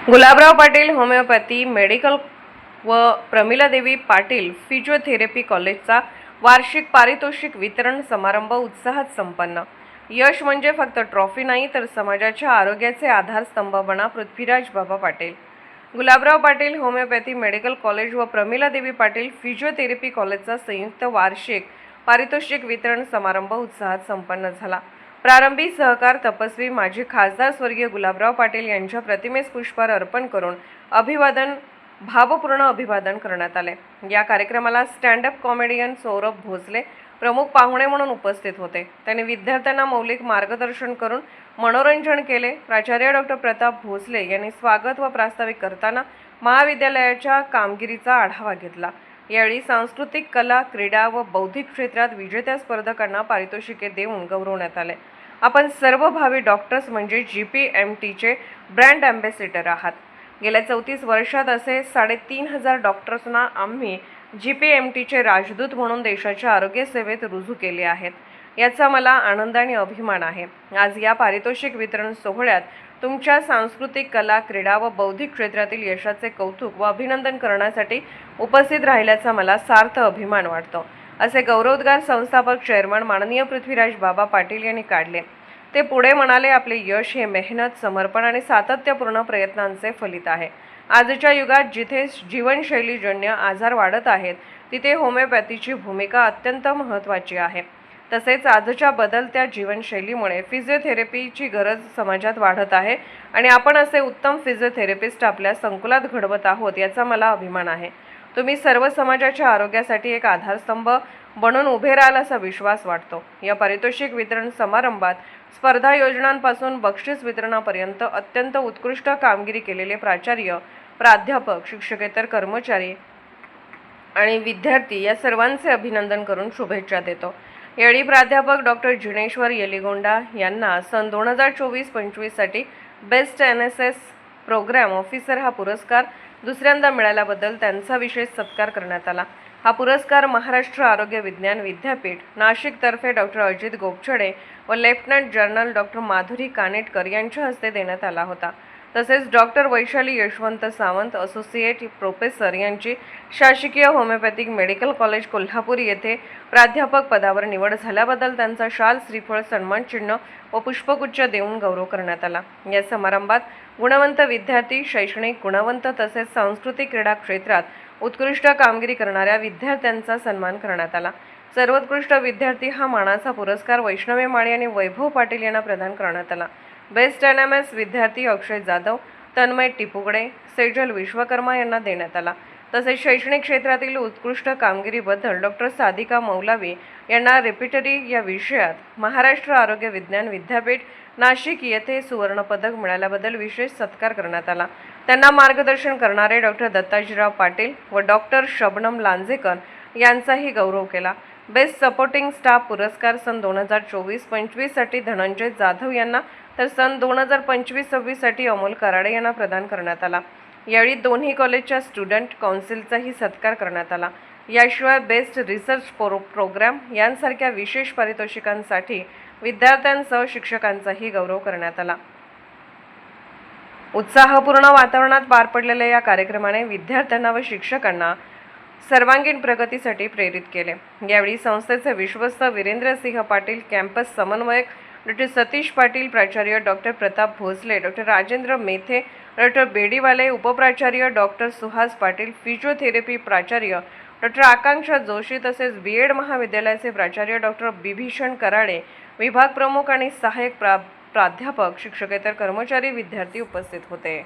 Gulabrao Patil homeopathy medical व प्रमिलादेवी Patil physiotherapy कॉलेजचा वार्षिक पारितोषिक वितरण समारंभ उत्साहात संपन्न। यश म्हणजे फक्त ट्रॉफी नाही तर समाजाच्या आरोग्याचे आधारस्तंभ बना Prithviraj Baba Patil. Gulabrao Patil homeopathy medical college व प्रमिलादेवी पाटील फिजिओथेरपी कॉलेजचा संयुक्त वार्षिक पारितोषिक वितरण समारंभ उत्साहात संपन्न झाला। प्रारंभी सहकार तपस्वी माजी खासदार स्वर्गीय गुलाबराव पाटील यांच्या प्रतिमेस पुष्पहार अर्पण करून भावपूर्ण अभिवादन करण्यात आले। या कार्यक्रमाला stand up comedian Saurabh Bhosale प्रमुख पाहुणे म्हणून उपस्थित होते। त्यांनी विद्यार्थ्यांना मौलिक मार्गदर्शन करून मनोरंजन केले। प्राचार्य डॉक्टर प्रताप भोसले यांनी स्वागत व प्रास्ताविक करताना महाविद्यालयाच्या कामगिरीचा आढावा घेतला। यावेळी सांस्कृतिक, कला, क्रीडा व बौद्धिक क्षेत्रात विजेत्या स्पर्धकांना पारितोषिके देऊन गौरवण्यात आले। आपण सर्व भावी डॉक्टर्स म्हणजे GPMTचे ब्रँड अँबॅसेडर आहात। गेल्या 34 वर्षात असे 3500 डॉक्टर्सना आम्ही GPMTचे राजदूत म्हणून देशाच्या आरोग्य सेवेत रुजू केले आहेत। याचा मला आनंद आणि अभिमान आहे। आज या पारितोषिक वितरण सोहळ्यात तुमच्या सांस्कृतिक, कला, क्रीडा व बौद्धिक क्षेत्रातील यशाचे कौतुक व अभिनंदन करण्यासाठी उपस्थित राहिल्याचा मला सार्थ अभिमान वाटतो, असे गौरवोद्गार संस्थापक चेअरमन माननीय पृथ्वीराज बाबा पाटील यांनी काढले। ते पुढे म्हणाले, आपले यश हे मेहनत, समर्पण आणि सातत्यपूर्ण प्रयत्नांचे फलित आहे। आजच्या युगात जिथे जीवनशैलीजन्य आजार वाढत आहेत तिथे होमिओपॅथीची भूमिका अत्यंत महत्त्वाची आहे। तसेच आजच्या बदलत्या जीवनशैलीमुळे फिजिओथेरपीची गरज समाजात वाढत आहे आणि आपण असे उत्तम फिजिओथेरपिस्ट आपल्या संकुलात घडवत आहोत, याचा मला अभिमान आहे। तुम्ही सर्व समाजाच्या आरोग्यासाठी एक आधारस्तंभ बनून उभे राहाल असा विश्वास वाटतो। या पारितोषिक वितरण समारंभात स्पर्धा योजनांपासून बक्षीस वितरणापर्यंत अत्यंत उत्कृष्ट कामगिरी केलेले प्राचार्य, प्राध्यापक, शिक्षकेतर कर्मचारी आणि विद्यार्थी या सर्वांचे अभिनंदन करून शुभेच्छा देतो। यावेळी प्राध्यापक डॉक्टर जिनेश्वर येलिगोंडा यांना सन 2024-25 साठी बेस्ट NSS प्रोग्राम ऑफिसर हा पुरस्कार दुसऱ्यांदा मिळाल्याबद्दल त्यांचा विशेष सत्कार करण्यात आला। हा पुरस्कार महाराष्ट्र आरोग्य विज्ञान विद्यापीठ नाशिक तर्फे डॉक्टर अजित गोपछडे व lieutenant general doctor Madhuri Kanetkar यांच्या हस्ते देण्यात आला होता। तसेच doctor Vaishali Yashwant Sawant associate professor यांची शासकीय होमिओपॅथिक मेडिकल कॉलेज कोल्हापूर येथे प्राध्यापक पदावर निवड झाल्याबद्दल त्यांचा शाल, श्रीफळ, सन्मान चिन्ह व पुष्पगुच्छ देऊन गौरव करण्यात आला। या समारंभात गुणवंत विद्यार्थी, शैक्षणिक, गुणवंत तसेच सांस्कृतिक, क्रीडा क्षेत्रात उत्कृष्ट कामगिरी करणाऱ्या विद्यार्थ्यांचा सन्मान करण्यात आला। सर्वोत्कृष्ट विद्यार्थी हा मानाचा पुरस्कार वैष्णवी माळी आणि वैभव पाटील यांना प्रदान करण्यात आला। बेस्ट NMS विद्यार्थी अक्षय जाधव, तन्मय टिपुगडे, सेजल विश्वकर्मा यांना देण्यात आला। तसेच शैक्षणिक क्षेत्रातील उत्कृष्ट कामगिरीबद्दल डॉक्टर सादिका मौलावी यांना रेपिटरी या विषयात महाराष्ट्र आरोग्य विज्ञान विद्यापीठ नाशिक येथे सुवर्ण पदक मिळाल्याबद्दल विशेष सत्कार करण्यात आला। त्यांना मार्गदर्शन करणारे डॉक्टर दत्ताजीराव पाटील व डॉक्टर शबनम लांजेकर यांचाही गौरव केला। बेस्ट सपोर्टिंग स्टाफ पुरस्कार सन 2024-25 साठी धनंजय जाधव यांना तर सन 2025-26 साठी अमोल कराडे यांना प्रदान करण्यात आला। यावेळी दोन्ही कॉलेजच्या स्टुडंट काउन्सिलचाही सत्कार करण्यात आला। याशिवाय बेस्ट रिसर्च प्रोग्राम यांसारख्या विशेष पारितोषिकांसाठी विद्यार्थ्यांसह शिक्षकांचाही गौरव करण्यात आला। उत्साहपूर्ण वातावरणात पार पडलेल्या या कार्यक्रमाने विद्यार्थ्यांना व शिक्षकांना सर्वांगीण प्रगतीसाठी प्रेरित केले। यावेळी संस्थेचे विश्वस्त वीरेंद्रसिंह पाटील, कॅम्पस समन्वयक डॉक्टर सतीश पाटील, प्राचार्य doctor Pratap Bhosale, doctor Rajendra Methe, doctor Bediwale, उपप्राचार्य डॉक्टर सुहास पाटील, फिजिओथेरपी प्राचार्य डॉक्टर आकांक्षा जोशी तसेच BEd महाविद्यालयाचे प्राचार्य डॉक्टर बिभीषण कराडे, विभाग प्रमुख आणि सहाय्यक प्राध्यापक, शिक्षकेतर कर्मचारी, विद्यार्थी उपस्थित होते।